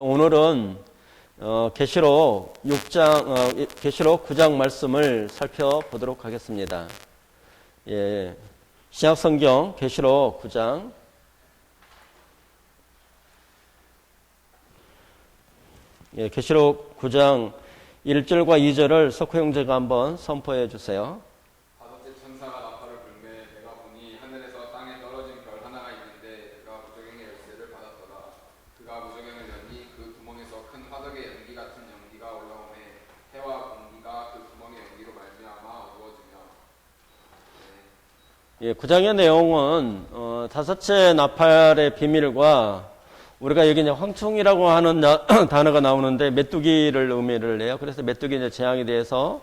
오늘은 계시록 6장, 계시록 9장 말씀을 살펴보도록 하겠습니다. 예, 신약성경 계시록 9장. 예, 계시록 9장 1절과 2절을 석호 형제가 한번 선포해 주세요. 다섯째 천사가 나팔을 불매 내가 보니 하늘에서 땅에 떨어진 별 하나가 있는데 그가 무저갱의 열쇠를 받았더라. 그가 무저갱을 열니 그 구멍에서 큰 화덕의 연기 같은 연기가 올라오매 해와 공기가 그 구멍의 연기로 말미암아 어두워지며. 예, 9장의 내용은 다섯째 나팔의 비밀과 우리가 여기 이제 황충이라고 하는 단어가 나오는데 메뚜기를 의미를 해요. 그래서 메뚜기 이제 재앙에 대해서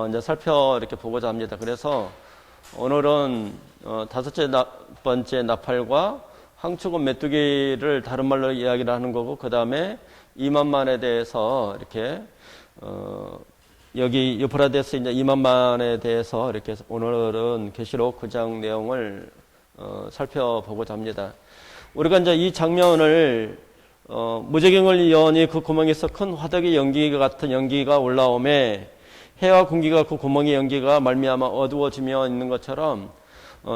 이제 이렇게 보고자 합니다. 그래서 오늘은 다섯째 번째 나팔과 황충은 메뚜기를 다른 말로 이야기를 하는 거고, 그 다음에 이만만에 대해서 이렇게 여기 유프라데스 이제 이만만에 대해서 이렇게 오늘은 계시록 9장 내용을 살펴보고자 합니다. 우리가 이제 이 장면을 무저갱을 여니 그 구멍에서 큰 화덕의 연기 같은 연기가 올라오매 해와 공기가 그 구멍의 연기가 말미암아 어두워지며 있는 것처럼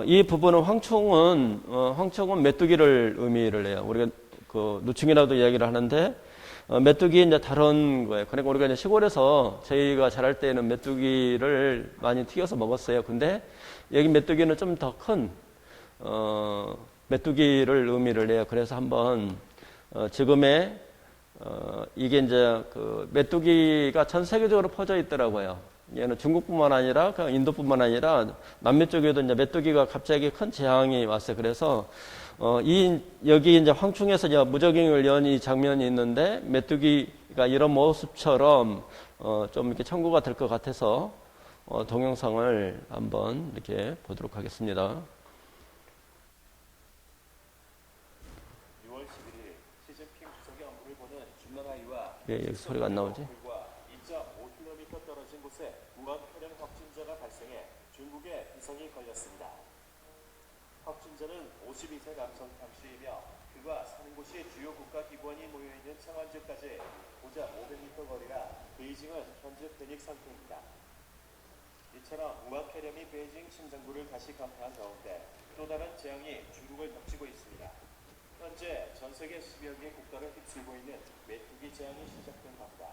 이 부분은 황충은 메뚜기를 의미를 해요. 우리가 그 누충이라도 이야기를 하는데 메뚜기 이제 다른 거예요. 그러니까 우리가 이제 시골에서 저희가 자랄 때는 메뚜기를 많이 튀겨서 먹었어요. 근데 여기 메뚜기는 좀 더 큰 메뚜기를 의미를 해요. 그래서 한번 지금의 이게 이제 그 메뚜기가 전 세계적으로 퍼져 있더라고요. 얘는 중국뿐만 아니라 그냥 인도뿐만 아니라 남미 쪽에도 이제 메뚜기가 갑자기 큰 재앙이 왔어요. 그래서 여기 이제 황충에서 이제 무저갱을 연 이 장면이 있는데 메뚜기가 이런 모습처럼 좀 이렇게 청구가 될 것 같아서 동영상을 한번 이렇게 보도록 하겠습니다. 왜 여기 소리가 안 나오지? 2.5km 떨어진 곳에 무한폐렴 확진자가 발생해 중국에 이성이 걸렸습니다. 확진자는 52세 남성 당씨이며 그가 사는 곳이 주요 국가기관이 모여있는 창원주까지 고작 500m 거리라 베이징은 현재 패닉 상태입니다. 이처럼 무한폐렴이 베이징 심장부를 다시 간파한 가운데 또 다른 재앙이 중국을 덮치고 있습니다. 현재 전 세계 10여 개 국가를 휩쓸고 있는 메뚜기 재앙이 시작된 겁니다.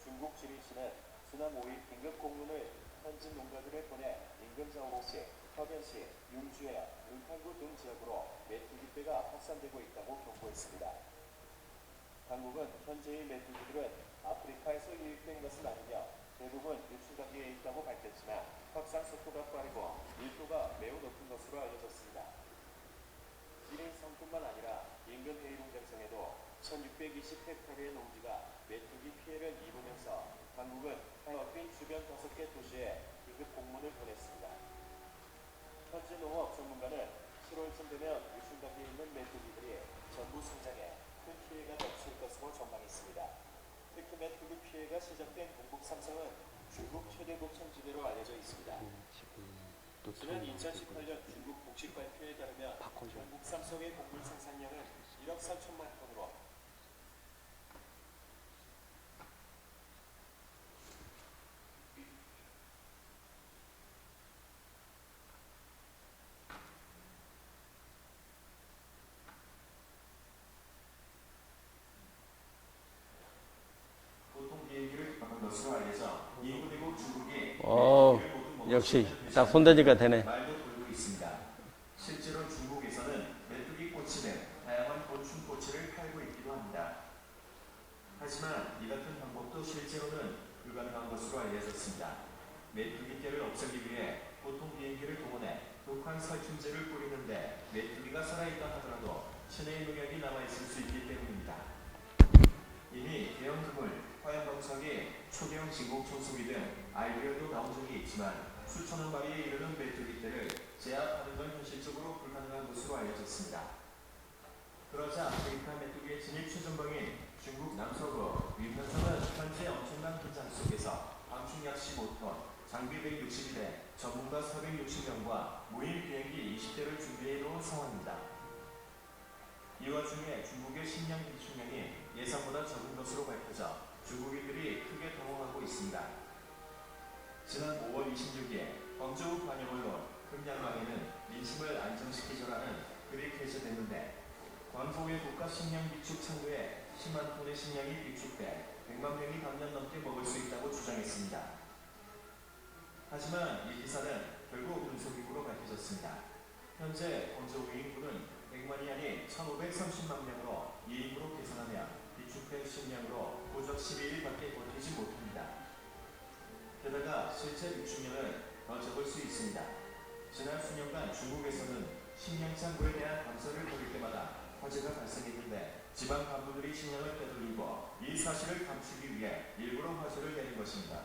중국 지리시는 지난 5일 긴급 공문을 현지 농가들에 보내 인근 저우시, 허변시, 융주에, 은탄구 등 지역으로 메뚜기떼가 확산되고 있다고 경고했습니다. 당국은 현재의 메뚜기들은 아프리카에서 유입된 것은 아니며 대부분 유출단계에 있다고 밝혔지만 확산 속도가 빠르고 밀도가 매우 높은 것으로 알려졌습니다. 지린성뿐만 아니라 인근 헤이룽장성에도 1620헥타르의 농지가 메뚜기 피해를 입으면서 당국은 하이어핀 주변 5개 도시에 긴급 공문을 보냈습니다. 현지 농업 전문가는 7월쯤 되면 유출 단계에 있는 메뚜기들이 전부 성장해 큰 피해가 덮칠 것으로 전망했습니다. 특히 메뚜기 피해가 시작된 동북 삼성은 중국 최대 곡창지대로 알려져 있습니다. 지난 2018년 중국 공식 발표에 따르면 경북 삼성의 곡물 생산량은 1억 4천만 톤으로 보통 비행기를 타는 것으로 알려져 인구대국 중국이 역시 딱 손대니까 되네. 말도 돌고 있습니다. 실제로 중국에서는 메뚜기 꼬치 등 다양한 곤충 꼬치를 팔고 있기도 합니다. 하지만 이 같은 방법도 실제로는 불가능한 것으로 알려졌습니다. 메뚜기떼를 없애기 위해 보통 비행기를 동원해 독한 살충제를 뿌리는데 메뚜기가 살아있다 하더라도 체내의 농약이 남아있을 수 있기 때문입니다. 이미 대형 그물, 화염방사기, 초대형 진공청소기 등 아이디어도 나온 적이 있지만 수천억 마리에 이르는 메뚜기떼를 제압하는 건 현실적으로 불가능한 것으로 알려졌습니다. 그러자 아프리카 메뚜기의 진입 최전방인 중국 남서부 위편성은 현재 엄청난 긴장 속에서 방충 약 15톤, 장비 162대, 전문가 460명과 무인 비행기 20대를 준비해 놓은 상황입니다. 이 와중에 중국의 식량 비축량이 예상보다 적은 것으로 밝혀져 중국인들이 크게 당황하고 있습니다. 지난 5월 26일 광저우 관영언론 금양방에는 민심을 안정시키자라는 글이 게재됐는데 광저우의 국가식량 비축 창구에 10만 톤의 식량이 비축돼 100만 명이 반년 넘게 먹을 수 있다고 주장했습니다. 하지만 이 기사는 결국 분석이고로 밝혀졌습니다. 현재 광저우 인구는 100만이 아닌 1,530만 명으로 2인구로 계산하면 비축된 식량으로 고작 12일밖에 버티지 못합니다. 게다가 실제 비축량은 더 적을 수 있습니다. 지난 수년간 중국에서는 식량 창고에 대한 감사를 벌일 때마다 화재가 발생했는데 지방 간부들이 식량을 빼돌리고 이 사실을 감추기 위해 일부러 화재를 내는 것입니다.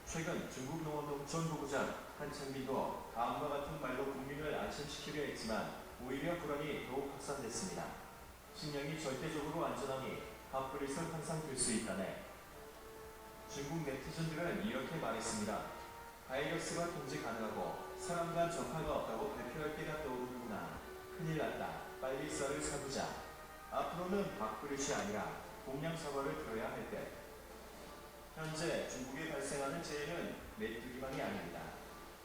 최근 중국 농업농촌부부장 한창빈도 다음과 같은 말로 국민을 안심시키려 했지만 오히려 불안이 더욱 확산됐습니다. 식량이 절대적으로 안전하니 밥그릇을 항상 들 수 있다네. 중국 네티즌들은 이렇게 말했습니다. 바이러스가 통제 가능하고 사람 간 전파가 없다고 발표할 때가 떠오르는구나. 큰일 났다. 빨리 썰을 사두자. 앞으로는 밥그릇이 아니라 공양 사과를 들어야 할 때. 현재 중국에 발생하는 재해는 메뚜기만이 아닙니다.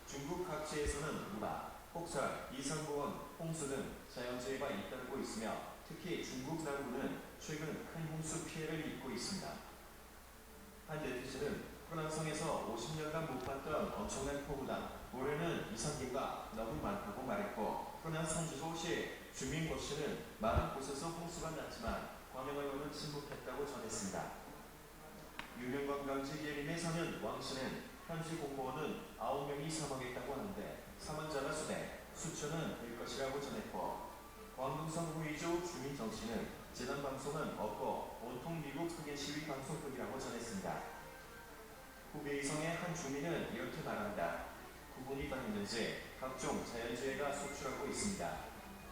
중국 각지에서는 우라, 폭설, 이상고원, 홍수 등 자연재해가 잇따르고 있으며 특히 중국 남부는 최근 큰 홍수 피해를 입고 있습니다. 한 네티즌은 호남성에서 50년간 못 봤던 엄청난 폭우다. 올해는 이상기가 너무 많다고 말했고 호남 상주소시 주민 고씨는 많은 곳에서 홍수가 났지만 광영언론은 침묵했다고 전했습니다. 유명 관광지 예림에 사는 왕씨는 현지 공무원은 9명이 사망했다고 하는데 사망자가 수천은 될 것이라고 전했고 광둥성 후이조 주민 정씨는 재난 방송은 없고 온통 미국 흑인 시위 방송뿐이라고 전했습니다. 후베이성의 한 주민은 이렇게 말합니다. 구분이 당했는지 각종 자연재해가 속출하고 있습니다.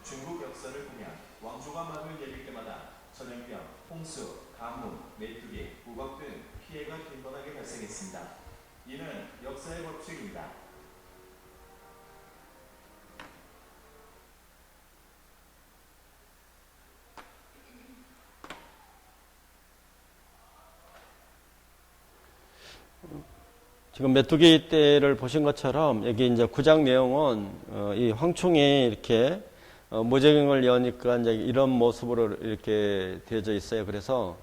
중국 역사를 보면 왕조가 막을 내릴 때마다 전염병, 홍수, 가뭄, 메뚜기, 우박 등 피해가 빈번하게 발생했습니다. 이는 역사의 법칙입니다. 지금 메뚜기 떼를 보신 것처럼 여기 이제 9장 내용은 이 황충이 이렇게 무저갱을 여니까 이제 이런 모습으로 이렇게 되어져 있어요. 그래서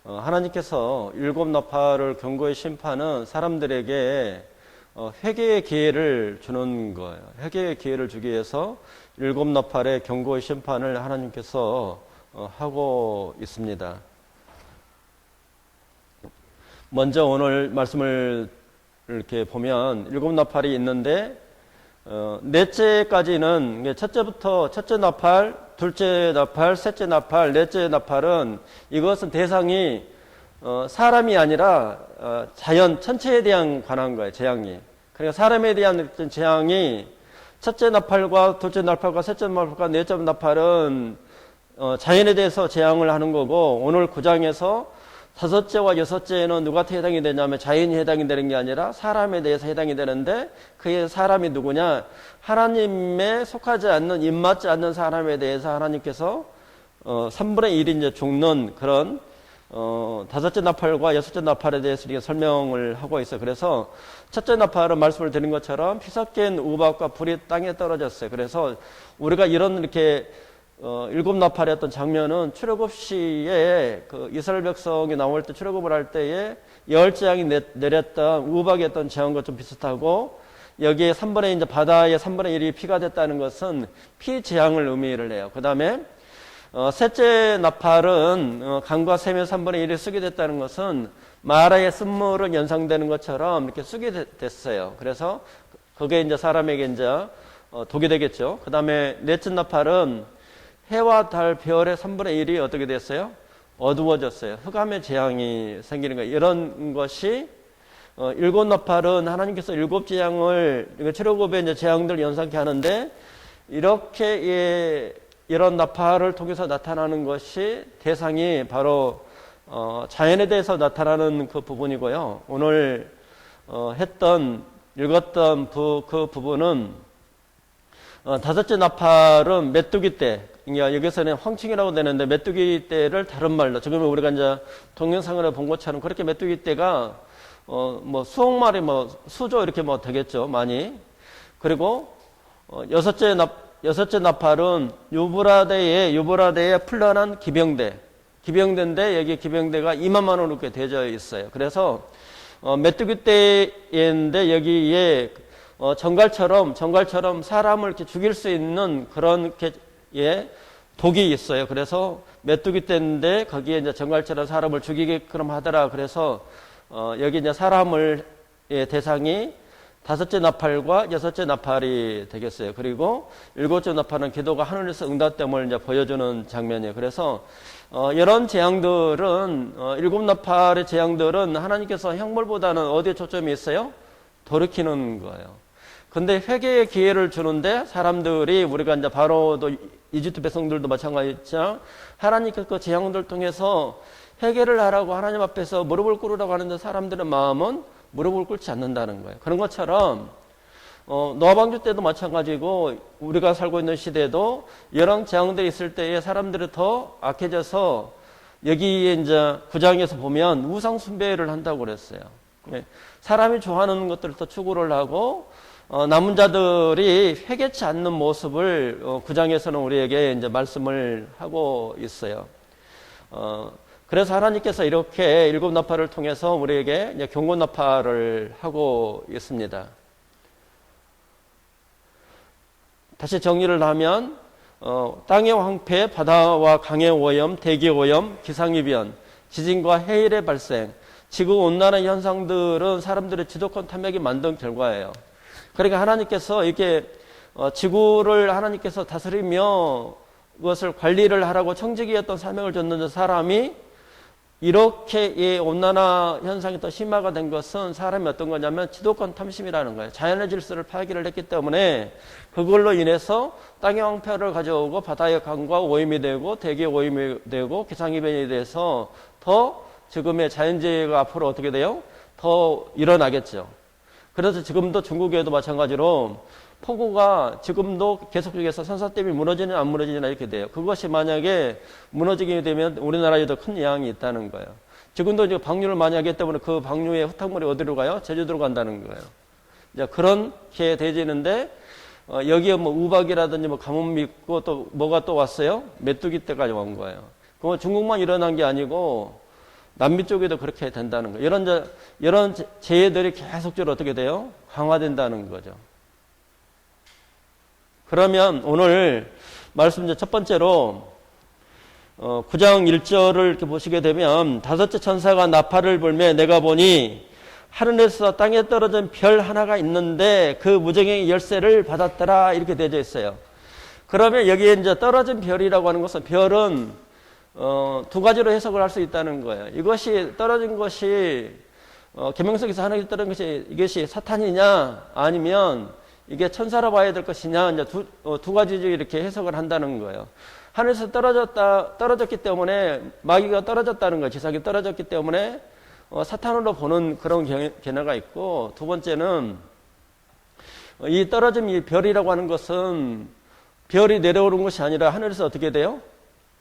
하나님께서 일곱 나팔을 경고의 심판은 사람들에게 회개의 기회를 주는 거예요. 회개의 기회를 주기 위해서 일곱 나팔의 경고의 심판을 하나님께서 하고 있습니다. 먼저 오늘 말씀을 이렇게 보면 일곱 나팔이 있는데 넷째까지는 첫째부터 첫째 나팔, 둘째 나팔, 셋째 나팔, 넷째 나팔은 이것은 대상이 사람이 아니라 자연 천체에 대한 관한 거예요. 재앙이. 그러니까 사람에 대한 재앙이 첫째 나팔과 둘째 나팔과 셋째 나팔과 넷째 나팔은 자연에 대해서 재앙을 하는 거고 오늘 9장에서 다섯째와 여섯째는 누구한테 해당이 되냐면 자연이 해당이 되는 게 아니라 사람에 대해서 해당이 되는데 그의 사람이 누구냐? 하나님에 속하지 않는 입맞지 않는 사람에 대해서 하나님께서 3분의 1이 이제 죽는 그런 다섯째 나팔과 여섯째 나팔에 대해서 이렇게 설명을 하고 있어요. 그래서 첫째 나팔은 말씀을 드린 것처럼 피 섞인 우박과 불이 땅에 떨어졌어요. 그래서 우리가 이런 이렇게 일곱 나팔의 어떤 장면은 출애굽 시에 그 이스라엘 백성이 나올 때 출애굽을 할 때에 열 재앙이 내렸던 우박의 어떤 재앙과 좀 비슷하고 여기에 3분의 이제 바다의 3분의 1이 피가 됐다는 것은 피 재앙을 의미를 해요. 그 다음에 셋째 나팔은 강과 샘의 3분의 1이 쓰게 됐다는 것은 마라의 쓴물은 연상되는 것처럼 이렇게 쓰게 됐어요. 그래서 그게 이제 사람에게 이제 독이 되겠죠. 그 다음에 넷째 나팔은 해와 달, 별의 3분의 1이 어떻게 됐어요? 어두워졌어요. 흑암의 재앙이 생기는 거예요. 이런 것이 일곱 나팔은 하나님께서 일곱 재앙을 출애굽의 이제 재앙들 연상케 하는데 이렇게 이런 나팔을 통해서 나타나는 것이 대상이 바로 자연에 대해서 나타나는 그 부분이고요. 오늘 읽었던 그 부분은 다섯째 나팔은 메뚜기 떼. 그러니까 여기서는 황충이라고 되는데 메뚜기 떼를 다른 말로 지금 우리가 이제 동영상으로 본 것처럼 그렇게 메뚜기 떼가 뭐 수억 마리 뭐 수조 이렇게 뭐 되겠죠 많이. 그리고 여섯째 나팔은 유브라데에 풀려난 기병대인데 여기 기병대가 2만만 원 이렇게 되어 있어요. 그래서 메뚜기 떼인데 여기에 정갈처럼 사람을 이렇게 죽일 수 있는 그런 독이 있어요. 그래서 메뚜기 떼인데 거기에 이제 정갈처럼 사람을 죽이게끔 하더라. 그래서 여기 이제 사람을 대상이 다섯째 나팔과 여섯째 나팔이 되겠어요. 그리고 일곱째 나팔은 기도가 하늘에서 응답됨을 이제 보여주는 장면이에요. 그래서 이런 재앙들은 일곱 나팔의 재앙들은 하나님께서 형벌보다는 어디에 초점이 있어요? 돌이키는 거예요. 근데 회개의 기회를 주는데 사람들이 우리가 이제 바로도 이집트 백성들도 마찬가지죠. 하나님께서 그 재앙들 통해서 회개를 하라고 하나님 앞에서 무릎을 꿇으라고 하는데 사람들의 마음은 무릎을 꿇지 않는다는 거예요. 그런 것처럼 노아 방주 때도 마찬가지고 우리가 살고 있는 시대도 여러 재앙들이 있을 때에 사람들이 더 악해져서 여기에 이제 9장에서 보면 우상 숭배를 한다고 그랬어요. 사람이 좋아하는 것들을 더 추구를 하고 남은 자들이 회개치 않는 모습을 9장에서는 우리에게 이제 말씀을 하고 있어요. 그래서 하나님께서 이렇게 일곱 나팔을 통해서 우리에게 이제 경고 나팔을 하고 있습니다. 다시 정리를 하면 땅의 황폐, 바다와 강의 오염, 대기 오염, 기상이변, 지진과 해일의 발생, 지구 온난화 현상들은 사람들의 지독한 탐욕이 만든 결과예요. 그러니까 하나님께서 이렇게 지구를 하나님께서 다스리며 그것을 관리를 하라고 청지기였던 사명을 줬는데 사람이 이렇게 이 온난화 현상이 더 심화가 된 것은 사람이 어떤 거냐면 지독한 탐심이라는 거예요. 자연의 질서를 파괴를 했기 때문에 그걸로 인해서 땅의 황폐를 가져오고 바다의 강과 오염이 되고 대기의 오염이 되고 기상이변이 돼서 더 지금의 자연재해가 앞으로 어떻게 돼요? 더 일어나겠죠. 그래서 지금도 중국에도 마찬가지로 폭우가 지금도 계속해서 산사댐이 무너지냐 안 무너지냐 이렇게 돼요. 그것이 만약에 무너지게 되면 우리나라에도 큰 영향이 있다는 거예요. 지금도 이제 방류를 많이 하기 때문에 그 방류의 흙탕물이 어디로 가요? 제주도로 간다는 거예요. 이제 그렇게 되지는데 여기에 뭐 우박이라든지 뭐 가뭄이 있고 또 뭐가 또 왔어요? 메뚜기 떼까지 온 거예요. 그건 중국만 일어난 게 아니고 남미 쪽에도 그렇게 된다는 거예요. 이런 재해들이 계속적으로 어떻게 돼요? 강화된다는 거죠. 그러면 오늘 말씀 이제 첫 번째로 9장 1절을 이렇게 보시게 되면 다섯째 천사가 나팔을 불매 내가 보니 하늘에서 땅에 떨어진 별 하나가 있는데 그 무정의 열쇠를 받았더라 이렇게 되어 있어요. 그러면 여기에 이제 떨어진 별이라고 하는 것은 별은 두 가지로 해석을 할 수 있다는 거예요. 이것이 떨어진 것이 계명석에서 하늘에 떨어진 것이 이것이 사탄이냐 아니면 이게 천사로 봐야 될 것이냐 이제 두 가지로 이렇게 해석을 한다는 거예요. 하늘에서 떨어졌기 때문에 마귀가 떨어졌다는 거예요. 지상이 떨어졌기 때문에 사탄으로 보는 그런 견해가 있고 두 번째는 이 떨어진 이 별이라고 하는 것은 별이 내려오는 것이 아니라 하늘에서 어떻게 돼요?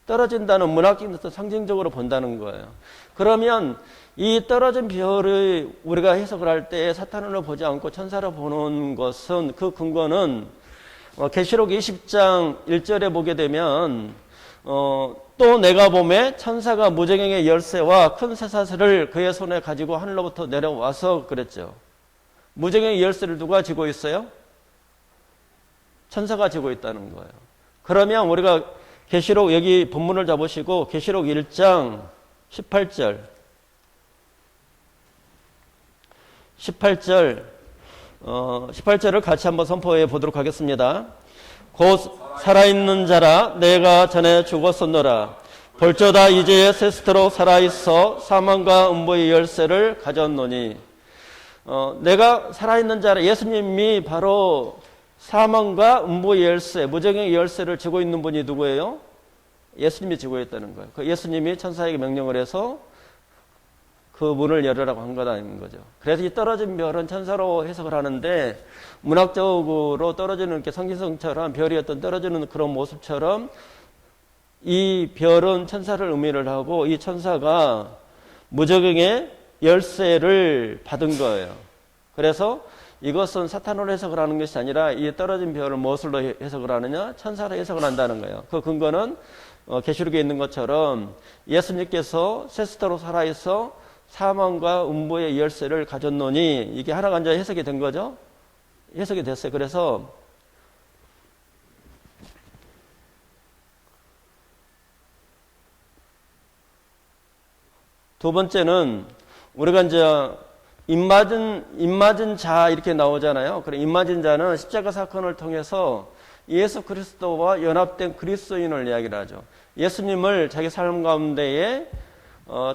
떨어진다는 문학적인 상징적으로 본다는 거예요. 그러면 이 떨어진 별을 우리가 해석을 할 때 사탄으로 보지 않고 천사로 보는 것은 그 근거는 계시록 20장 1절에 보게 되면 또 내가 보매 천사가 무정행의 열쇠와 큰 쇠사슬을 그의 손에 가지고 하늘로부터 내려와서 그랬죠. 무정행의 열쇠를 누가 쥐고 있어요? 천사가 쥐고 있다는 거예요. 그러면 우리가 계시록 여기 본문을 잡으시고 계시록 1장 18절을 같이 한번 선포해 보도록 하겠습니다. 곧 살아있는 자라 내가 전에 죽었었노라. 볼저다 이제 세스트로 살아있어 사망과 음부의 열쇠를 가졌노니. 내가 살아있는 자라 예수님이 바로 사망과 음부의 열쇠, 무정의 열쇠를 쥐고 있는 분이 누구예요? 예수님이 쥐고 있다는 거예요. 그 예수님이 천사에게 명령을 해서 그 문을 열으라고 한 거다는 거죠. 그래서 이 떨어진 별은 천사로 해석을 하는데 문학적으로 떨어지는 이렇게 성기성처럼 별이 어떤 떨어지는 그런 모습처럼 이 별은 천사를 의미를 하고 이 천사가 무적행의 열쇠를 받은 거예요. 그래서 이것은 사탄으로 해석을 하는 것이 아니라 이 떨어진 별을 무엇으로 해석을 하느냐? 천사로 해석을 한다는 거예요. 그 근거는 계시록에 있는 것처럼 예수님께서 세스터로 살아있어 사망과 음부의 열쇠를 가졌노니 이게 하나가 이제 해석이 된 거죠. 해석이 됐어요. 그래서 두 번째는 우리가 이제 입맞은 자 이렇게 나오잖아요. 그래 입맞은 자는 십자가 사건을 통해서 예수 그리스도와 연합된 그리스도인을 이야기를 하죠. 예수님을 자기 삶 가운데에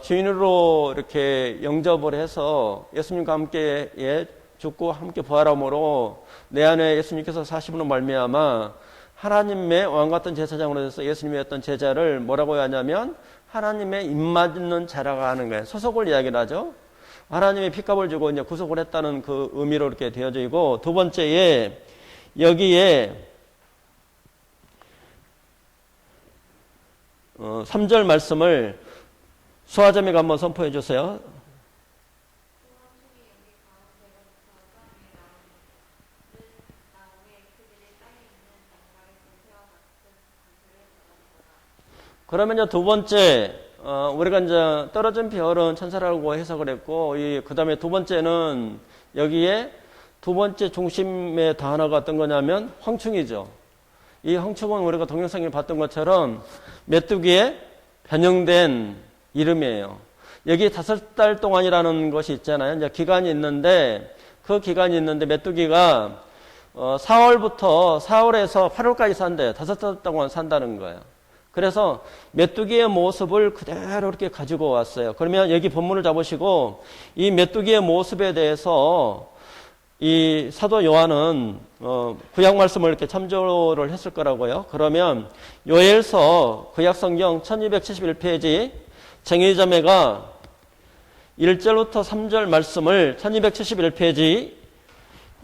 주인으로 이렇게 영접을 해서 예수님과 함께 죽고 함께 부활함으로 내 안에 예수님께서 사심으로 말미암아 하나님의 왕 같은 제사장으로 돼서 예수님의 어떤 제자를 뭐라고 하냐면 하나님의 입맞는 자라고 하는 거예요. 소속을 이야기를 하죠. 하나님의 핏값을 주고 이제 구속을 했다는 그 의미로 이렇게 되어져 있고, 두 번째에 여기에 3절 말씀을 수아자매가 한번 선포해 주세요. 그러면 이제 두 번째, 우리가 이제 떨어진 별은 천사라고 해석을 했고, 그 다음에 두 번째는 여기에 두 번째 중심의 단어가 어떤 거냐면 황충이죠. 이 황충은 우리가 동영상에 봤던 것처럼 메뚜기에 변형된 이름이에요. 여기 5달 동안이라는 것이 있잖아요. 이제 기간이 있는데, 그 기간이 있는데 메뚜기가 4월에서 8월까지 산대요. 5달 동안 산다는 거예요. 그래서 메뚜기의 모습을 그대로 이렇게 가지고 왔어요. 그러면 여기 본문을 잡으시고 이 메뚜기의 모습에 대해서 이 사도 요한은 구약 말씀을 이렇게 참조를 했을 거라고요. 그러면 요엘서 구약 성경 1271페이지 정의자매가 1절부터 3절 말씀을 1271페이지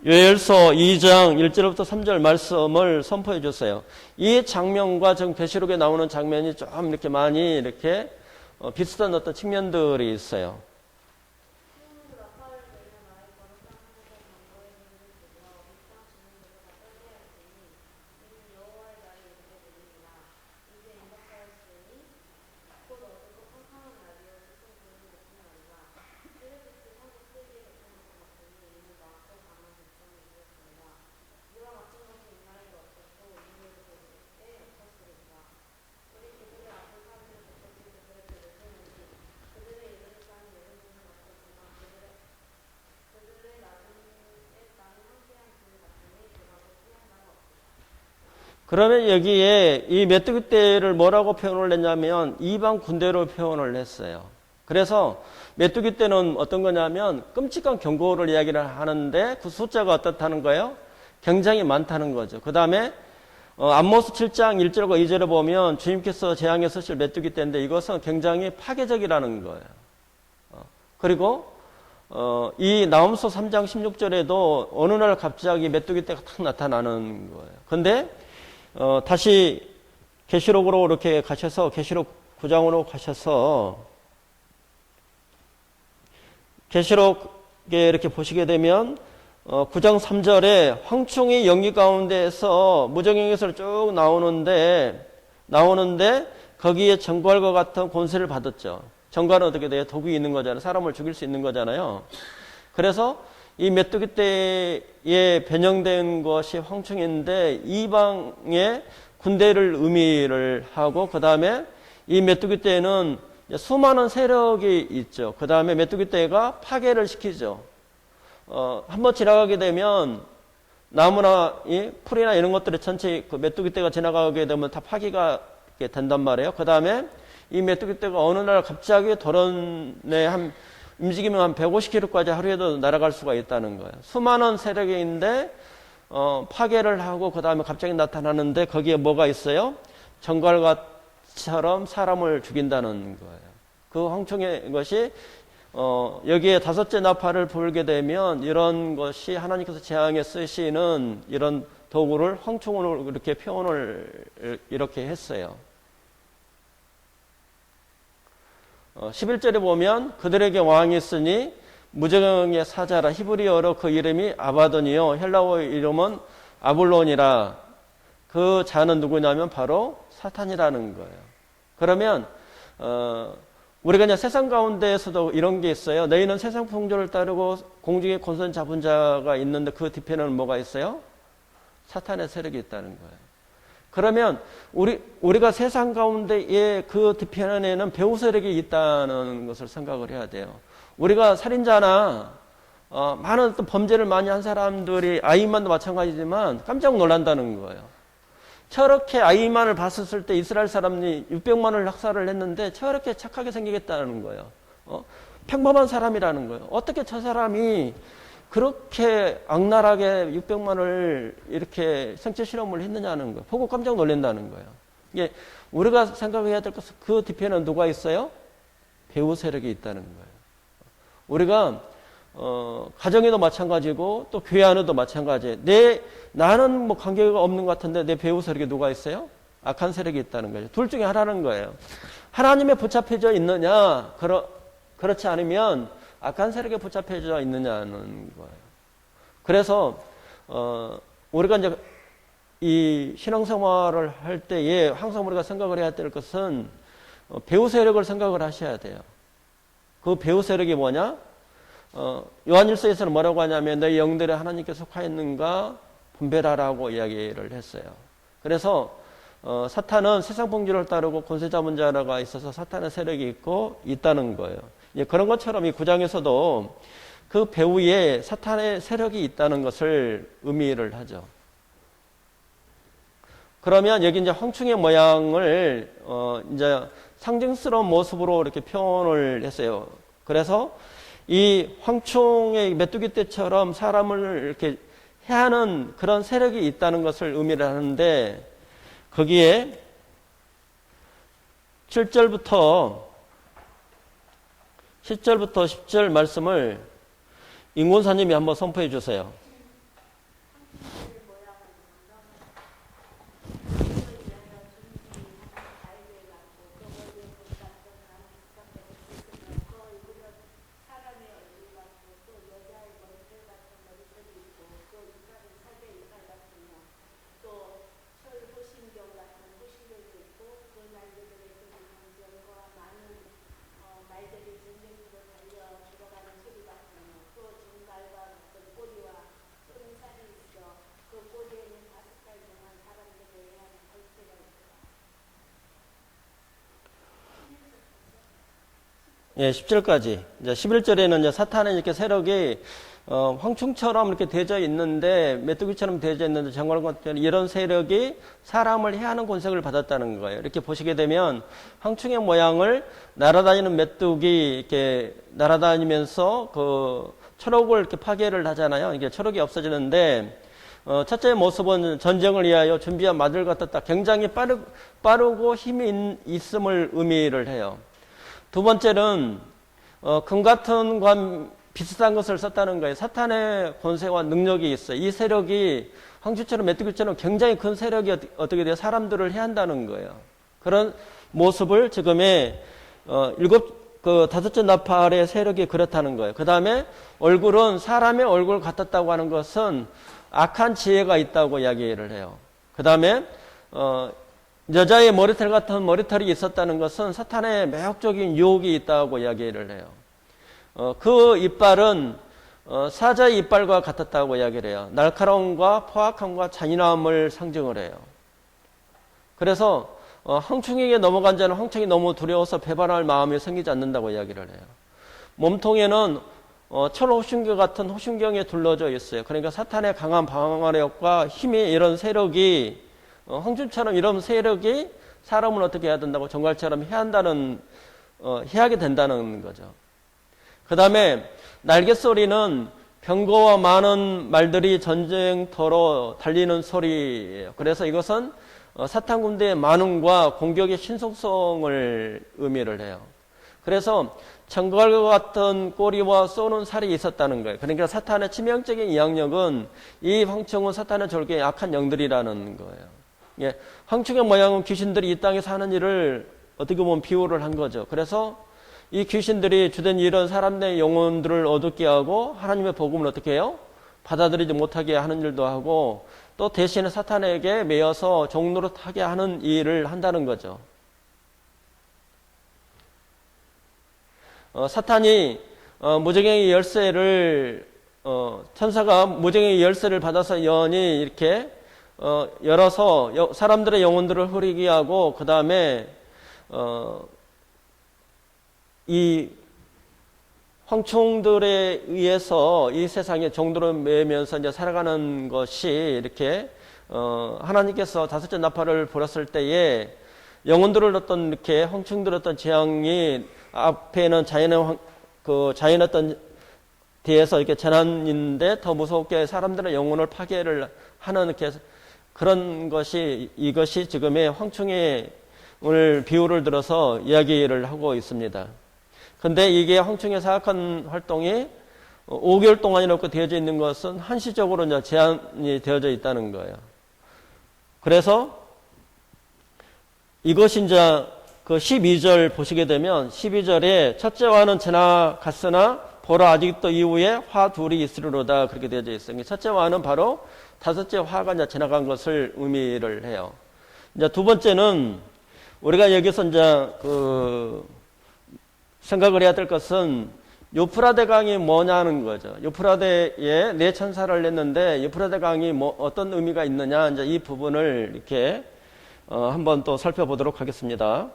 요엘서 2장 1절부터 3절 말씀을 선포해 주세요. 이 장면과 지금 계시록에 나오는 장면이 좀 이렇게 많이 이렇게 비슷한 어떤 측면들이 있어요. 그러면 여기에 이 메뚜기 떼를 뭐라고 표현을 했냐면 이방 군대로 표현을 했어요. 그래서 메뚜기 떼는 어떤 거냐면 끔찍한 경고를 이야기를 하는데 그 숫자가 어떻다는 거예요? 굉장히 많다는 거죠. 그 다음에 암모스 7장 1절과 2절에 보면 주님께서 재앙에 쓰실 메뚜기 떼인데 이것은 굉장히 파괴적이라는 거예요. 그리고 이 나홈서 3장 16절에도 어느 날 갑자기 메뚜기 떼가 탁 나타나는 거예요. 근데 다시 계시록으로 이렇게 가셔서 계시록 9장으로 가셔서 계시록에 이렇게 보시게 되면 9장 3절에 황충이 연기 가운데에서 무정행에서 쭉 나오는데 거기에 정갈과 같은 권세를 받았죠. 정갈은 어떻게 돼요? 독이 있는 거잖아요. 사람을 죽일 수 있는 거잖아요. 그래서 이 메뚜기 떼에 변형된 것이 황충인데 이방의 군대를 의미를 하고 그 다음에 이 메뚜기 떼는 수많은 세력이 있죠. 그 다음에 메뚜기 떼가 파괴를 시키죠. 한번 지나가게 되면 나무나 풀이나 이런 것들이 전체 그 메뚜기 떼가 지나가게 되면 다 파괴가 된단 말이에요. 그 다음에 이 메뚜기 떼가 어느 날 갑자기 도론에 움직이면 한 150km까지 하루에도 날아갈 수가 있다는 거예요. 수많은 세력이 있는데 파괴를 하고 그 다음에 갑자기 나타나는데 거기에 뭐가 있어요? 정갈같처럼 사람을 죽인다는 거예요. 그 황충의 것이 여기에 다섯째 나팔을 불게 되면 이런 것이 하나님께서 재앙에 쓰시는 이런 도구를 황충으로 이렇게 표현을 이렇게 했어요. 11절에 보면 그들에게 왕이 있으니 무저갱의 사자라. 히브리어로 그 이름이 아바돈이요 헬라어 이름은 아볼론이라. 그 자는 누구냐면 바로 사탄이라는 거예요. 그러면 우리가 이제 세상 가운데에서도 이런 게 있어요. 너희는 세상 풍조를 따르고 공중에 권선 잡은 자가 있는데 그 뒤편에는 뭐가 있어요? 사탄의 세력이 있다는 거예요. 그러면 우리가 세상 가운데에 그 뒤편에는 배후 세력이 있다는 것을 생각을 해야 돼요. 우리가 살인자나 많은 또 범죄를 많이 한 사람들이 아이만도 마찬가지지만 깜짝 놀란다는 거예요. 저렇게 아이만을 봤었을 때 이스라엘 사람이 600만을 학살을 했는데 저렇게 착하게 생기겠다는 거예요. 평범한 사람이라는 거예요. 어떻게 저 사람이 그렇게 악랄하게 600만을 이렇게 생체 실험을 했느냐는 거예요. 보고 깜짝 놀란다는 거예요. 이게 우리가 생각해야 될 것은 그 뒤편에는 누가 있어요? 배후 세력이 있다는 거예요. 우리가 가정에도 마찬가지고 또 교회 안에도 마찬가지예요. 나는 뭐 관계가 없는 것 같은데 내 배후 세력에 누가 있어요? 악한 세력이 있다는 거죠. 둘 중에 하나는 거예요. 하나님에 붙잡혀져 있느냐, 그렇지 않으면 악한 세력에 붙잡혀져 있느냐는 거예요. 그래서 우리가 이제 이 신앙생활을 할 때에 항상 우리가 생각을 해야 될 것은 배후 세력을 생각을 하셔야 돼요. 그 배후 세력이 뭐냐? 요한일서에서는 뭐라고 하냐면 너희 영들의 하나님께 속하였는가 분별하라고 이야기를 했어요. 그래서 사탄은 세상 풍조를 따르고 권세 잡은 자가 있어서 사탄의 세력이 있다는 거예요. 그런 것처럼 이 9장에서도 그 배후에 사탄의 세력이 있다는 것을 의미를 하죠. 그러면 여기 이제 황충의 모양을 이제 상징스러운 모습으로 이렇게 표현을 했어요. 그래서 이 황충의 메뚜기 떼처럼 사람을 이렇게 해하는 그런 세력이 있다는 것을 의미를 하는데 거기에 7절부터 10절부터 10절 말씀을 인권사님이 한번 선포해 주세요. 예, 10절까지. 이제 11절에는 이제 사탄의 이렇게 세력이 황충처럼 이렇게 되어져 있는데, 메뚜기처럼 되어져 있는데, 정말같은 이런 세력이 사람을 해하는 권세를 받았다는 거예요. 이렇게 보시게 되면 황충의 모양을 날아다니는 메뚜기 이렇게 날아다니면서 그 초록을 이렇게 파괴를 하잖아요. 이게 초록이 없어지는데, 첫째 모습은 전쟁을 위하여 준비한 말들 같았다. 굉장히 빠르고 힘이 있음을 의미를 해요. 두 번째는 금 같은 관 비슷한 것을 썼다는 거예요. 사탄의 권세와 능력이 있어요. 이 세력이 황충처럼 메뚜기처럼 굉장히 큰 세력이 어떻게 돼요? 사람들을 해한다는 거예요. 그런 모습을 지금의 다섯째 나팔의 세력이 그렇다는 거예요. 그 다음에 얼굴은 사람의 얼굴 같았다고 하는 것은 악한 지혜가 있다고 이야기를 해요. 그 다음에 여자의 머리털 같은 머리털이 있었다는 것은 사탄의 매혹적인 유혹이 있다고 이야기를 해요. 그 이빨은 사자의 이빨과 같았다고 이야기를 해요. 날카로움과 포악함과 잔인함을 상징을 해요. 그래서 황충에게 넘어간 자는 황충이 너무 두려워서 배반할 마음이 생기지 않는다고 이야기를 해요. 몸통에는 철 호심경 같은 호심경에 둘러져 있어요. 그러니까 사탄의 강한 방어력과 힘이 이런 세력이 황충처럼 이런 세력이 사람을 어떻게 해야 된다고 정갈처럼 해하게 된다는 거죠. 그 다음에 날갯소리는 병거와 많은 말들이 전쟁터로 달리는 소리예요. 그래서 이것은 사탄 군대의 많음과 공격의 신속성을 의미를 해요. 그 그래서 청갈과 같은 꼬리와 쏘는 살이 있었다는 거예요. 그러니까 사탄의 치명적인 영역은 이 황충은 사탄의 졸개 약한 영들이라는 거예요. 예, 황충의 모양은 귀신들이 이 땅에서 하는 일을 어떻게 보면 비유를 한 거죠. 그래서 이 귀신들이 주된 일은 사람의 영혼들을 어둡게 하고 하나님의 복음을 어떻게 해요? 받아들이지 못하게 하는 일도 하고 또 대신에 사탄에게 매여서 종노릇하게 하는 일을 한다는 거죠. 사탄이 무저갱이 열쇠를 천사가 무저갱이 열쇠를 받아서 연이 이렇게 열어서 사람들의 영혼들을 흐리게 하고 그 다음에 이 황충들에 의해서 이 세상에 종들을 매면서 이제 살아가는 것이 이렇게 하나님께서 다섯째 나팔을 불었을 때에 영혼들을 어떤 이렇게 황충들 어떤 재앙이 앞에는 자연의 어떤 뒤에서 이렇게 재난인데 더 무섭게 사람들의 영혼을 파괴를 하는 이렇게 그런 것이 이것이 지금의 황충의 오늘 비유를 들어서 이야기를 하고 있습니다. 근데 이게 황충의 사악한 활동이 5개월 동안 이렇게 되어져 있는 것은 한시적으로 이제 제한이 되어져 있다는 거예요. 그래서 이것이 이제 그 12절 보시게 되면 12절에 첫째 화는 지나갔으나 보라 아직도 이후에 화 둘이 있으리로다 그렇게 되어져 있어요. 첫째 화는 바로 다섯째 화가 이제 지나간 것을 의미를 해요. 이제 두 번째는 우리가 여기서 이제 생각을 해야 될 것은 유프라데 강이 뭐냐는 거죠. 유프라데에 네 천사를 냈는데 유프라데 강이 어떤 의미가 있느냐 이제 이 부분을 이렇게 한번 또 살펴보도록 하겠습니다.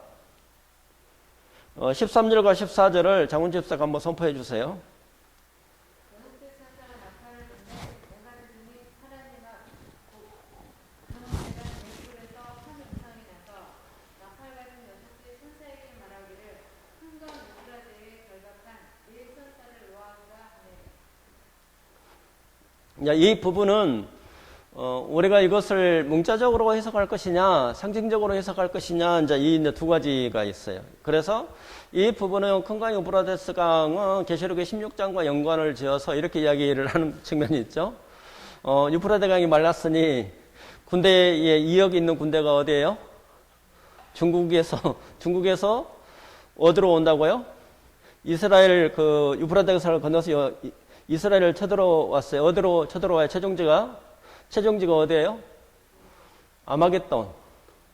13절과 14절을 장훈 집사가 한번 선포해 주세요. 이 부분은 우리가 이것을 문자적으로 해석할 것이냐 상징적으로 해석할 것이냐 이제 이 두 가지가 있어요. 그래서 이 부분은 큰 강 유브라데스 강은 계시록의 16장과 연관을 지어서 이렇게 이야기를 하는 측면이 있죠. 유프라데 강이 말랐으니 군대에 2억 있는 군대가 어디예요? 중국에서 어디로 온다고요? 이스라엘 그 유프라데스를 건너서 이스라엘을 쳐들어왔어요. 어디로 쳐들어와요? 최종지가 어디예요?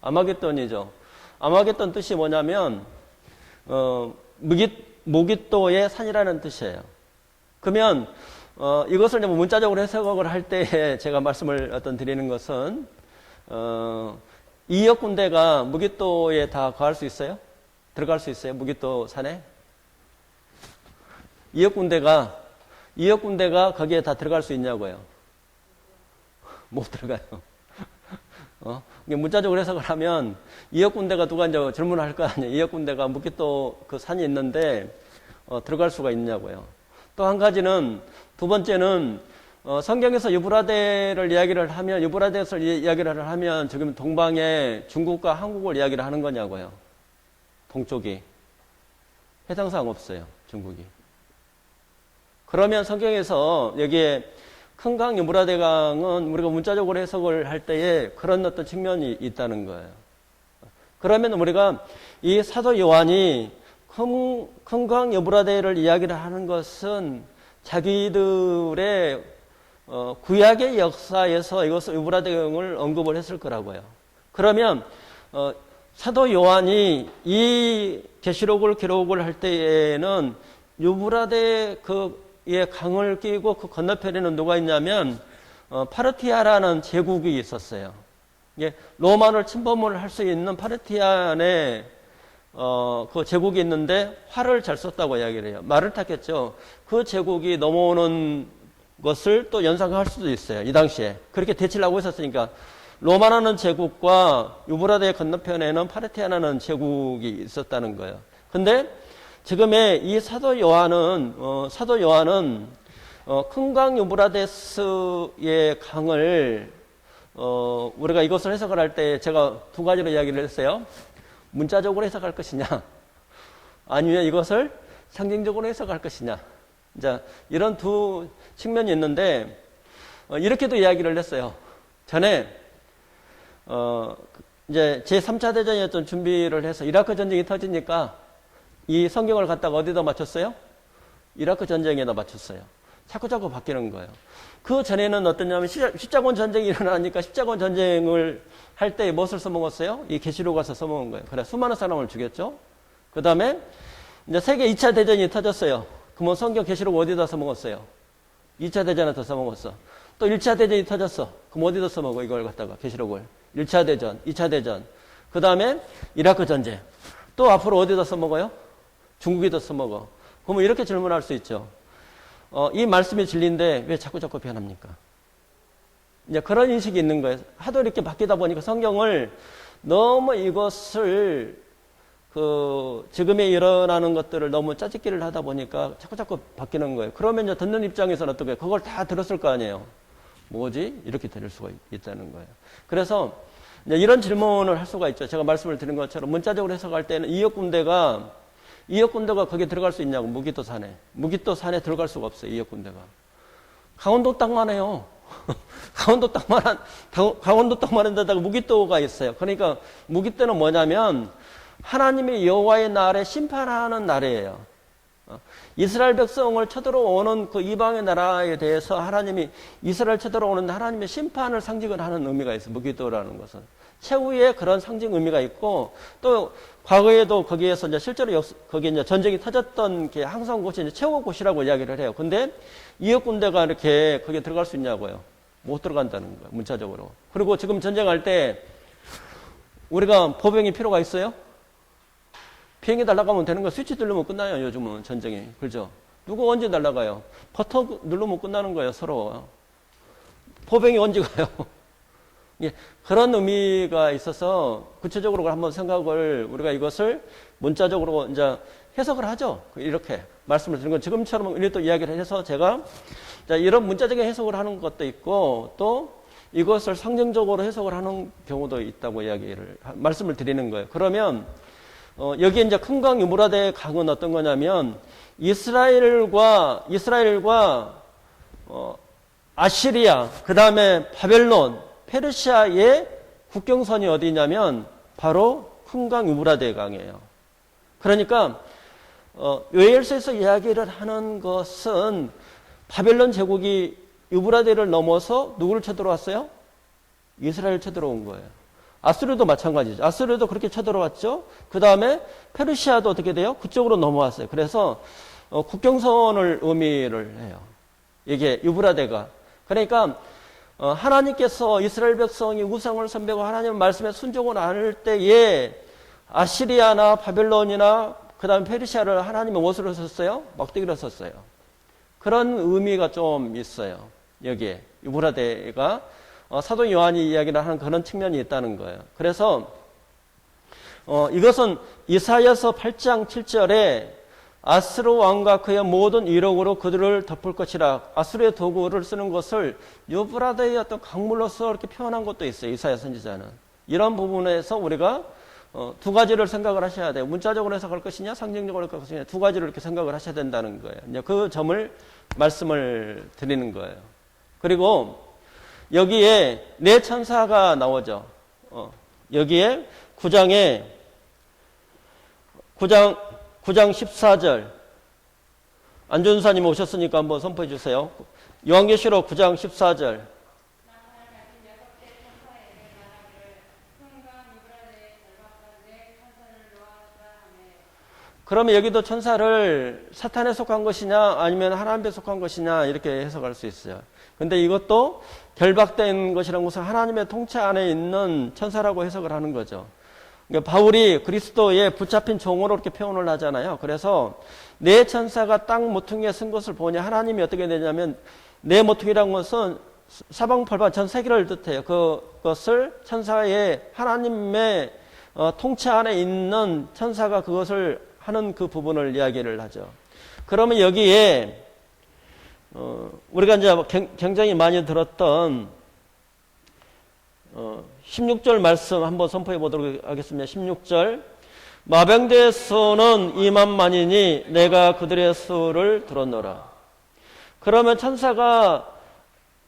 아마겟돈이죠. 아마겟돈 뜻이 뭐냐면 무깃도의 산이라는 뜻이에요. 그러면 이것을 문자적으로 해석을 할 때 제가 말씀을 드리는 것은 2억 군대가 무깃도에 다 거할 수 있어요? 들어갈 수 있어요? 무깃도 산에? 2억 군대가 거기에 다 들어갈 수 있냐고요? 못 들어가요. 문자적으로 해석을 하면 2억 군대가 누가 이제 질문을 할 거 아니에요. 2억 군대가 무깃도 그 산이 있는데 들어갈 수가 있냐고요. 또 한 가지는 두 번째는 성경에서 유브라데를 이야기를 하면 지금 동방에 중국과 한국을 이야기를 하는 거냐고요. 동쪽이 해당사항 없어요. 중국이. 그러면 성경에서 여기에 큰 강 유브라데 강은 우리가 문자적으로 해석을 할 때에 그런 어떤 측면이 있다는 거예요. 그러면 우리가 이 사도 요한이 큰 강 유브라데를 이야기를 하는 것은 자기들의 구약의 역사에서 이것을 유브라데 강을 언급을 했을 거라고요. 그러면 사도 요한이 이 계시록을 기록을 할 때에는 유브라데 의 강을 끼고 그 건너편에는 누가 있냐면 파르티아라는 제국이 있었어요. 로마를 침범을 할 수 있는 파르티아의 그 제국이 있는데 활을 잘 썼다고 이야기를 해요. 말을 탔겠죠. 그 제국이 넘어오는 것을 또 연상할 수도 있어요. 이 당시에 그렇게 대치를 하고 있었으니까 로마라는 제국과 유브라데 건너편에는 파르티아라는 제국이 있었다는 거예요. 근데 지금의 이 사도 요한은 큰 강 유브라데스의 강을 우리가 이것을 해석을 할 때 제가 두 가지로 이야기를 했어요. 문자적으로 해석할 것이냐 아니면 이것을 상징적으로 해석할 것이냐. 이제 이런 두 측면이 있는데 이렇게도 이야기를 했어요. 전에 이제 제3차 대전에 어떤 준비를 해서 이라크 전쟁이 터지니까 이 성경을 갖다가 어디다 맞췄어요? 이라크 전쟁에다 맞췄어요. 자꾸 바뀌는 거예요. 그 전에는 어떠냐면 십자군 전쟁이 일어나니까 십자군 전쟁을 할 때 무엇을 써먹었어요? 이 계시록 가서 써먹은 거예요. 그래 수많은 사람을 죽였죠. 그 다음에 이제 세계 2차 대전이 터졌어요. 그러면 성경 계시록 어디다 써먹었어요? 2차 대전에다 써먹었어. 또 1차 대전이 터졌어. 그럼 어디다 써먹어? 이걸 갖다가 계시록을. 1차 대전, 2차 대전. 그 다음에 이라크 전쟁. 또 앞으로 어디다 써먹어요? 중국에다 써먹어. 그러면 이렇게 질문할 수 있죠. 이 말씀이 진리인데 왜 자꾸 변합니까? 이제 그런 인식이 있는 거예요. 하도 이렇게 바뀌다 보니까 성경을 너무 이것을 지금에 일어나는 것들을 너무 짜집기를 하다 보니까 자꾸 바뀌는 거예요. 그러면 이제 듣는 입장에서는 어떻게 그걸 다 들었을 거 아니에요. 뭐지? 이렇게 들을 수가 있다는 거예요. 그래서 이제 이런 질문을 할 수가 있죠. 제가 말씀을 드린 것처럼 문자적으로 해석할 때는 이역 군대가 거기에 들어갈 수 있냐고. 무기토 산에 들어갈 수가 없어요. 이역 군대가. 강원도 땅만 해요. 강원도 땅만 한데다가 무기토가 있어요. 그러니까 무기토는 뭐냐면 하나님의 여호와의 날에 심판하는 날이에요. 이스라엘 백성을 쳐들어오는 그 이방의 나라에 대해서 하나님이 이스라엘 쳐들어오는 하나님의 심판을 상징을 하는 의미가 있어요. 무기토라는 것은. 최후의 그런 상징 의미가 있고 또 과거에도 거기에서 이제 실제로 거기 이제 전쟁이 터졌던 게 항상 곳이 이제 최후 곳이라고 이야기를 해요. 근데 이역 군대가 이렇게 거기에 들어갈 수 있냐고요. 못 들어간다는 거예요. 문자적으로. 그리고 지금 전쟁할 때 우리가 보병이 필요가 있어요? 비행기 날아가면 되는 거 스위치 누르면 끝나요. 요즘은 전쟁이. 그죠? 누구 언제 날아가요? 버튼 누르면 끝나는 거예요. 서로. 보병이 언제 가요? 예, 그런 의미가 있어서 구체적으로 한번 생각을 우리가 이것을 문자적으로 이제 해석을 하죠. 이렇게 말씀을 드린 건 지금처럼 이렇게 또 이야기를 해서 제가 이런 문자적인 해석을 하는 것도 있고 또 이것을 상징적으로 해석을 하는 경우도 있다고 말씀을 드리는 거예요. 그러면 여기에 이제 큰강 유브라데 강은 어떤 거냐면 이스라엘과 아시리아, 그 다음에 바벨론, 페르시아의 국경선이 어디냐면 바로 큰강 유브라데 강이에요. 그러니까 요엘서에서 이야기를 하는 것은 바벨론 제국이 유브라데를 넘어서 누구를 쳐들어왔어요? 이스라엘을 쳐들어온 거예요. 아수르도 마찬가지죠. 아수르도 그렇게 쳐들어왔죠. 그 다음에 페르시아도 어떻게 돼요? 그쪽으로 넘어왔어요. 그래서 국경선을 의미를 해요. 이게 유브라데가. 그러니까 하나님께서 이스라엘 백성이 우상을 섬기고 하나님 말씀에 순종을 안 할 때에 아시리아나 바벨론이나 그 다음에 페르시아를 하나님이 무엇으로 썼어요? 막대기로 썼어요. 그런 의미가 좀 있어요. 여기에 유브라데가 사도 요한이 이야기를 하는 그런 측면이 있다는 거예요. 그래서 이것은 이사야서 8장 7절에 아스루 왕과 그의 모든 이력으로 그들을 덮을 것이라. 아스루의 도구를 쓰는 것을 유브라데의 어떤 강물로서 이렇게 표현한 것도 있어요. 이사야 선지자는. 이런 부분에서 우리가 두 가지를 생각을 하셔야 돼요. 문자적으로 해석할 것이냐, 상징적으로 해석할 것이냐, 두 가지를 이렇게 생각을 하셔야 된다는 거예요. 이제 그 점을 말씀을 드리는 거예요. 그리고 여기에 네 천사가 나오죠. 여기에 9장 14절. 안준사님 오셨으니까 한번 선포해 주세요. 요한계시록 9장 14절. 그러면 여기도 천사를 사탄에 속한 것이냐 아니면 하나님에 속한 것이냐 이렇게 해석할 수 있어요. 근데 이것도 결박된 것이라는 것은 하나님의 통치 안에 있는 천사라고 해석을 하는 거죠. 그러니까 바울이 그리스도의 붙잡힌 종으로 이렇게 표현을 하잖아요. 그래서 네 천사가 땅 모퉁이에 쓴 것을 보니 하나님이 어떻게 되냐면 네 모퉁이라는 것은 사방팔방 전 세계를 뜻해요. 그것을 천사의 하나님의 통치 안에 있는 천사가 그것을 하는 그 부분을 이야기를 하죠. 그러면 여기에 우리가 이제 굉장히 많이 들었던 16절 말씀 한번 선포해 보도록 하겠습니다. 16절. 마병대의 수는 2만만이니 내가 그들의 수를 들었노라. 그러면 천사가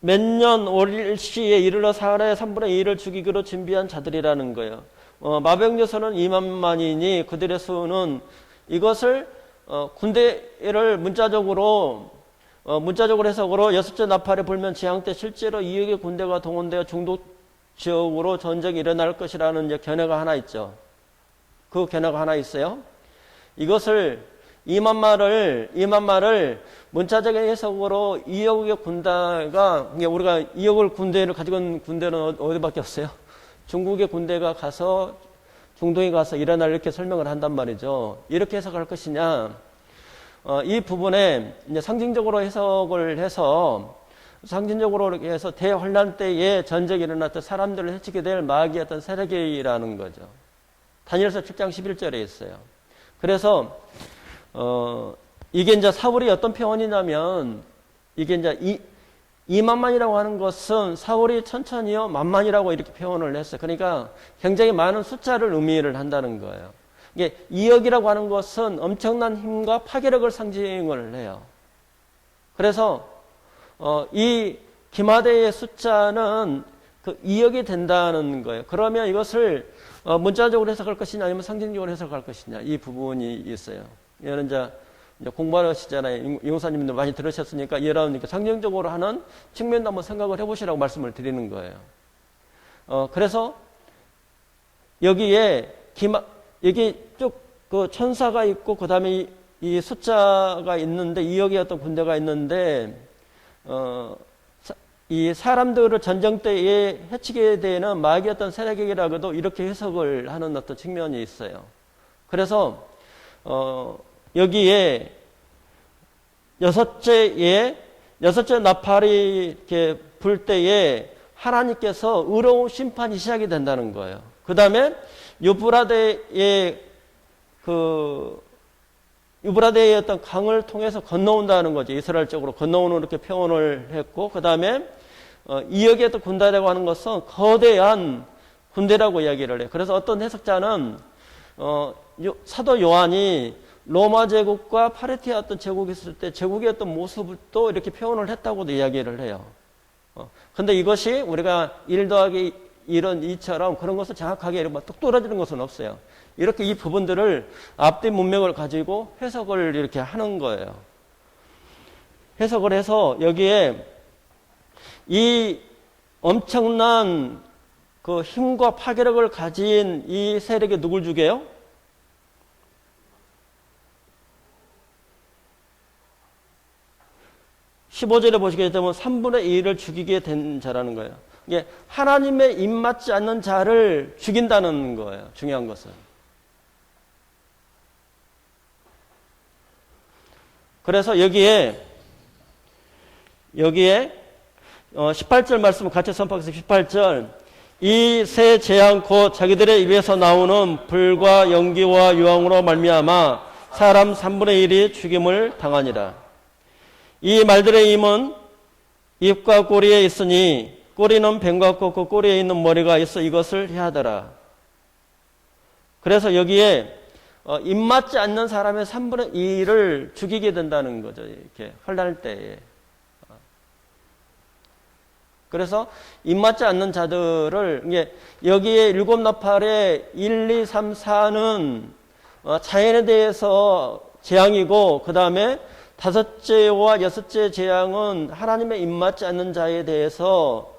몇 년 올시에 이르러 사울의 3분의 2를 죽이기로 준비한 자들이라는 거예요. 마병대 수는 2만만이니 그들의 수는 이것을 군대를 문자적으로 해석으로 여섯째 나팔에 불면 재앙 때 실제로 2억의 군대가 동원되어 중동 지역으로 전쟁이 일어날 것이라는 이제 견해가 하나 있죠. 그 견해가 하나 있어요. 이것을 2만 말을 문자적인 해석으로 2억의 군대가, 우리가 2억을 군대를 가지고 있는 군대는 어디밖에 없어요? 중국의 군대가 가서 중동에 가서 일어날 이렇게 설명을 한단 말이죠. 이렇게 해석할 것이냐? 이 부분에 이제 상징적으로 해석을 해서 대환란 때에 전쟁이 일어날 때 사람들을 해치게 될 마귀의 어떤 세력이라는 거죠. 다니엘서 7장 11절에 있어요. 그래서 이게 이제 사울이 어떤 표현이냐면 이게 이제 2만만이라고 하는 것은 사울이 천천히요 만만이라고 이렇게 표현을 했어요. 그러니까 굉장히 많은 숫자를 의미를 한다는 거예요. 이게 2억이라고 하는 것은 엄청난 힘과 파괴력을 상징을 해요. 그래서 이 기마대의 숫자는 그 2억이 된다는 거예요. 그러면 이것을 문자적으로 해석할 것이냐 아니면 상징적으로 해석할 것이냐 이 부분이 있어요. 이거는 이제 공부하시잖아요. 용사님들 많이 들으셨으니까 이런 상징적으로 하는 측면도 한번 생각을 해보시라고 말씀을 드리는 거예요. 그래서 여기에 여기 쭉 그 천사가 있고 그 다음에 이 숫자가 있는데 2억의 어떤 군대가 있는데 이 사람들을 전쟁 때에 해치게 되는 마귀의 어떤 세력이라고도 이렇게 해석을 하는 어떤 측면이 있어요. 그래서 여기에 여섯째 나팔이 이렇게 불 때에 하나님께서 의로운 심판이 시작이 된다는 거예요. 그 다음에 유브라데의 어떤 강을 통해서 건너온다는 거죠. 이스라엘 쪽으로 건너오는 이렇게 표현을 했고, 그 다음에 2억의 또 군대라고 하는 것은 거대한 군대라고 이야기를 해요. 그래서 어떤 해석자는 사도 요한이 로마 제국과 파르티아 어떤 제국이 있을 때 제국의 어떤 모습도 이렇게 표현을 했다고도 이야기를 해요. 근데 이것이 우리가 1 더하기 1은 2처럼 그런 것을 정확하게 이렇게 뚝 떨어지는 것은 없어요. 이렇게 이 부분들을 앞뒤 문맥을 가지고 해석을 이렇게 하는 거예요. 해석을 해서 여기에 이 엄청난 그 힘과 파괴력을 가진 이 세력이 누굴 죽여요? (15절에) 보시게 되면 3분의 1을 죽이게 된 자라는 거예요. 이게 하나님의 입맞지 않는 자를 죽인다는 거예요. 중요한 것은. 그래서 여기에 18절 말씀을 같이 선포하겠습니다. 18절. 이 새 재앙 곧 자기들의 입에서 나오는 불과 연기와 유황으로 말미암아 사람 3분의 1이 죽임을 당하니라. 이 말들의 힘은 입과 꼬리에 있으니 꼬리는 뱀과 같고 그 꼬리에 있는 머리가 있어 이것을 해하더라. 그래서 여기에 입맞지 않는 사람의 3분의 2를 죽이게 된다는 거죠. 이렇게 환난할 때에. 그래서 입맞지 않는 자들을 여기에 7 나팔의 1, 2, 3, 4는 자연에 대해서 재앙이고 그 다음에 5째와 6째 재앙은 하나님의 입맞지 않는 자에 대해서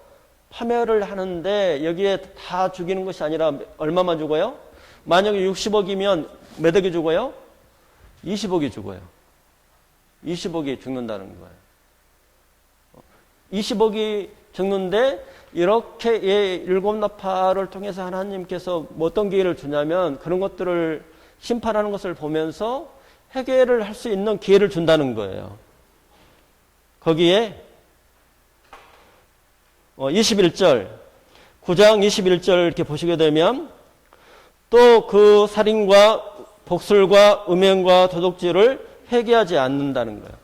파멸을 하는데 여기에 다 죽이는 것이 아니라 얼마만 죽어요? 만약에 60억이면 몇 억이 죽어요? 20억이 죽어요. 20억이 죽는다는 거예요. 20억이 죽는데 이렇게 7 나팔을 통해서 하나님께서 어떤 기회를 주냐면 그런 것들을 심판하는 것을 보면서 해결을 할 수 있는 기회를 준다는 거예요. 거기에 21절 9장 21절 이렇게 보시게 되면 또 그 살인과 복술과 음행과 도둑질을 회개하지 않는다는 거예요.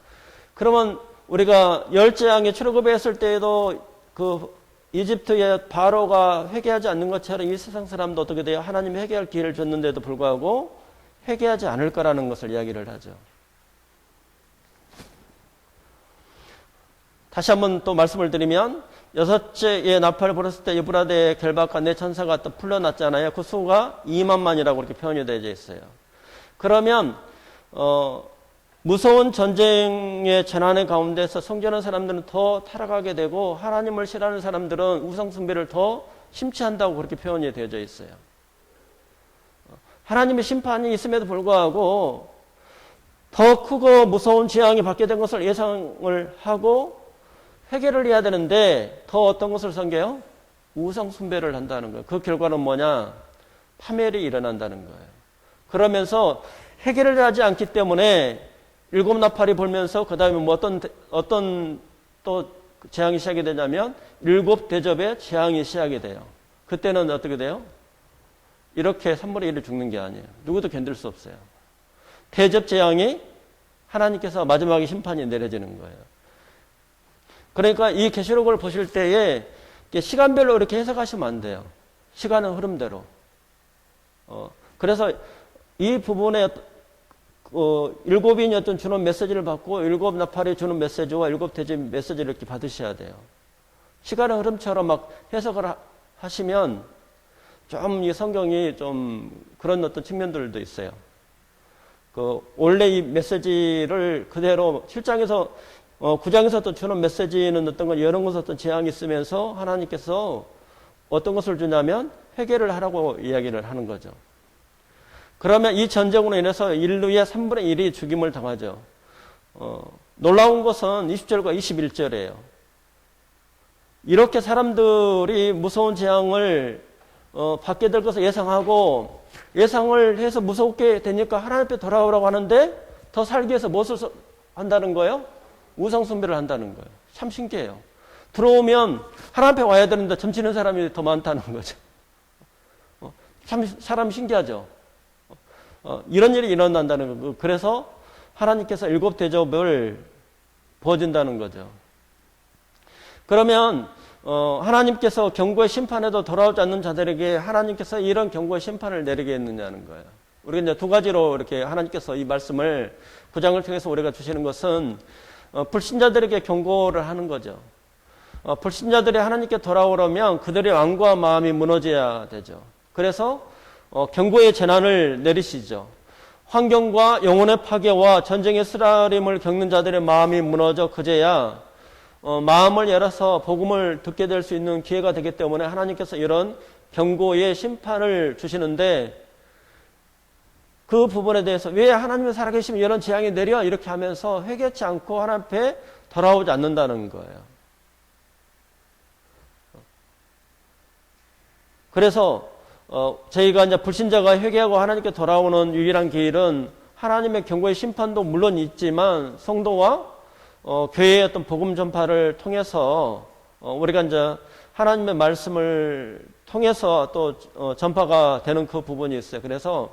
그러면 우리가 열재앙에 출애굽했을 때에도 그 이집트의 바로가 회개하지 않는 것처럼 이 세상 사람도 어떻게 돼요? 하나님이 회개할 기회를 줬는데도 불구하고 회개하지 않을 거라는 것을 이야기를 하죠. 다시 한번 또 말씀을 드리면 여섯째의 나팔을 불었을 때 유브라데의 결박과 네 천사가 또 풀려났잖아요. 그 수가 2만만이라고 이렇게 표현이 되어 있어요. 그러면 무서운 전쟁의 재난의 가운데서 성전하는 사람들은 더 타락하게 되고 하나님을 싫어하는 사람들은 우상숭배를 더 심취한다고 그렇게 표현이 되어져 있어요. 하나님의 심판이 있음에도 불구하고 더 크고 무서운 재앙이 받게 된 것을 예상을 하고 회개를 해야 되는데 더 어떤 것을 섬겨요? 우상숭배를 한다는 거예요. 그 결과는 뭐냐? 파멸이 일어난다는 거예요. 그러면서 회개를 하지 않기 때문에 일곱 나팔이 불면서 그 다음에 뭐 어떤 또 재앙이 시작이 되냐면 일곱 대접의 재앙이 시작이 돼요. 그때는 어떻게 돼요? 이렇게 3분의 1이 죽는 게 아니에요. 누구도 견딜 수 없어요. 대접 재앙이 하나님께서 마지막에 심판이 내려지는 거예요. 그러니까 이 계시록을 보실 때에 시간별로 이렇게 해석하시면 안 돼요. 시간의 흐름대로. 그래서 이 부분에 일곱인이 어떤 주는 메시지를 받고 일곱 나팔이 주는 메시지와 일곱 대접 메시지를 이렇게 받으셔야 돼요. 시간의 흐름처럼 막 해석을 하시면 좀 이 성경이 좀 그런 어떤 측면들도 있어요. 원래 이 메시지를 그대로 7장에서 9장에서 또 주는 메시지는 어떤 건 여러 곳에 어떤 재앙이 있으면서 하나님께서 어떤 것을 주냐면 회개를 하라고 이야기를 하는 거죠. 그러면 이 전쟁으로 인해서 인류의 3분의 1이 죽임을 당하죠. 놀라운 것은 20절과 21절이에요. 이렇게 사람들이 무서운 재앙을 받게 될 것을 예상하고 예상을 해서 무섭게 되니까 하나님 앞에 돌아오라고 하는데 더 살기 위해서 무엇을 한다는 거예요? 우상숭배를 한다는 거예요. 참 신기해요. 들어오면 하나님 앞에 와야 되는데 점치는 사람이 더 많다는 거죠. 참 사람 신기하죠. 이런 일이 일어난다는 거예요. 그래서 하나님께서 일곱 대접을 부어준다는 거죠. 그러면 하나님께서 경고의 심판에도 돌아오지 않는 자들에게 하나님께서 이런 경고의 심판을 내리겠느냐는 거예요. 우리가 이제 두 가지로 이렇게 하나님께서 이 말씀을 9장을 통해서 우리가 주시는 것은 불신자들에게 경고를 하는 거죠. 불신자들이 하나님께 돌아오려면 그들의 완고한 마음이 무너져야 되죠. 그래서 경고의 재난을 내리시죠. 환경과 영혼의 파괴와 전쟁의 쓰라림을 겪는 자들의 마음이 무너져 그제야 마음을 열어서 복음을 듣게 될 수 있는 기회가 되기 때문에 하나님께서 이런 경고의 심판을 주시는데 그 부분에 대해서 왜 하나님이 살아계시면 이런 재앙이 내려 이렇게 하면서 회개치 않고 하나님 앞에 돌아오지 않는다는 거예요. 그래서 저희가 이제 불신자가 회개하고 하나님께 돌아오는 유일한 길은 하나님의 경고의 심판도 물론 있지만 성도와 교회의 어떤 복음 전파를 통해서 우리가 이제 하나님의 말씀을 통해서 또 전파가 되는 그 부분이 있어요. 그래서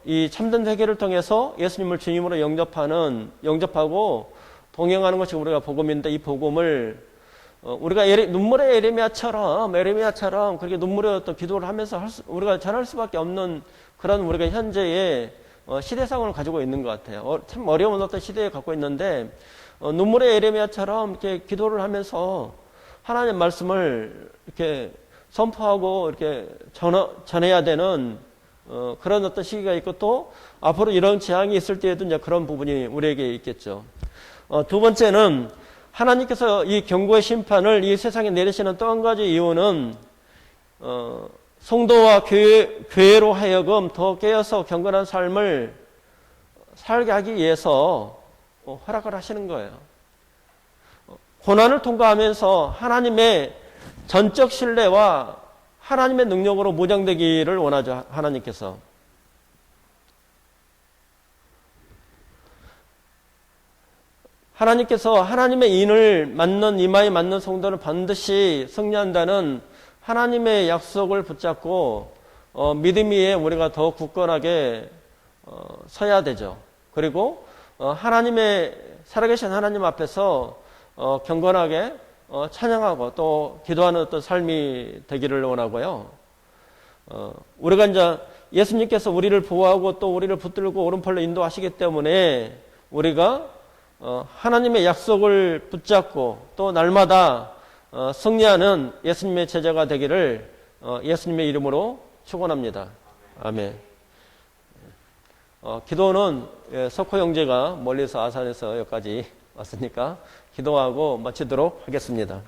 이 참된 회개를 통해서 예수님을 주님으로 영접하고 동행하는 것이 우리가 복음인데 이 복음을 우리가 눈물의 에레미야처럼 그렇게 눈물의 어떤 기도를 하면서 우리가 전할 수밖에 없는 그런 우리가 현재의 시대상을 가지고 있는 것 같아요. 참 어려운 어떤 시대에 갖고 있는데 눈물의 에레미야처럼 이렇게 기도를 하면서 하나님의 말씀을 이렇게 선포하고 이렇게 전해야 되는 그런 어떤 시기가 있고 또 앞으로 이런 재앙이 있을 때에도 이제 그런 부분이 우리에게 있겠죠. 두 번째는 하나님께서 이 경고의 심판을 이 세상에 내리시는 또 한 가지 이유는 성도와 교회로 하여금 더 깨어서 경건한 삶을 살게 하기 위해서 허락을 하시는 거예요. 고난을 통과하면서 하나님의 전적 신뢰와 하나님의 능력으로 무장되기를 원하죠. 하나님께서. 하나님께서 하나님의 인을 맞는 이마에 맞는 성도는 반드시 승리한다는 하나님의 약속을 붙잡고 믿음 위에 우리가 더 굳건하게 서야 되죠. 그리고 하나님의 살아계신 하나님 앞에서 경건하게 찬양하고 또 기도하는 어떤 삶이 되기를 원하고요. 우리가 이제 예수님께서 우리를 보호하고 또 우리를 붙들고 오른팔로 인도하시기 때문에 우리가 하나님의 약속을 붙잡고 또 날마다 승리하는 예수님의 제자가 되기를 예수님의 이름으로 축원합니다. 아멘. 기도는 석호 형제가 멀리서 아산에서 여기까지 왔으니까 기도하고 마치도록 하겠습니다.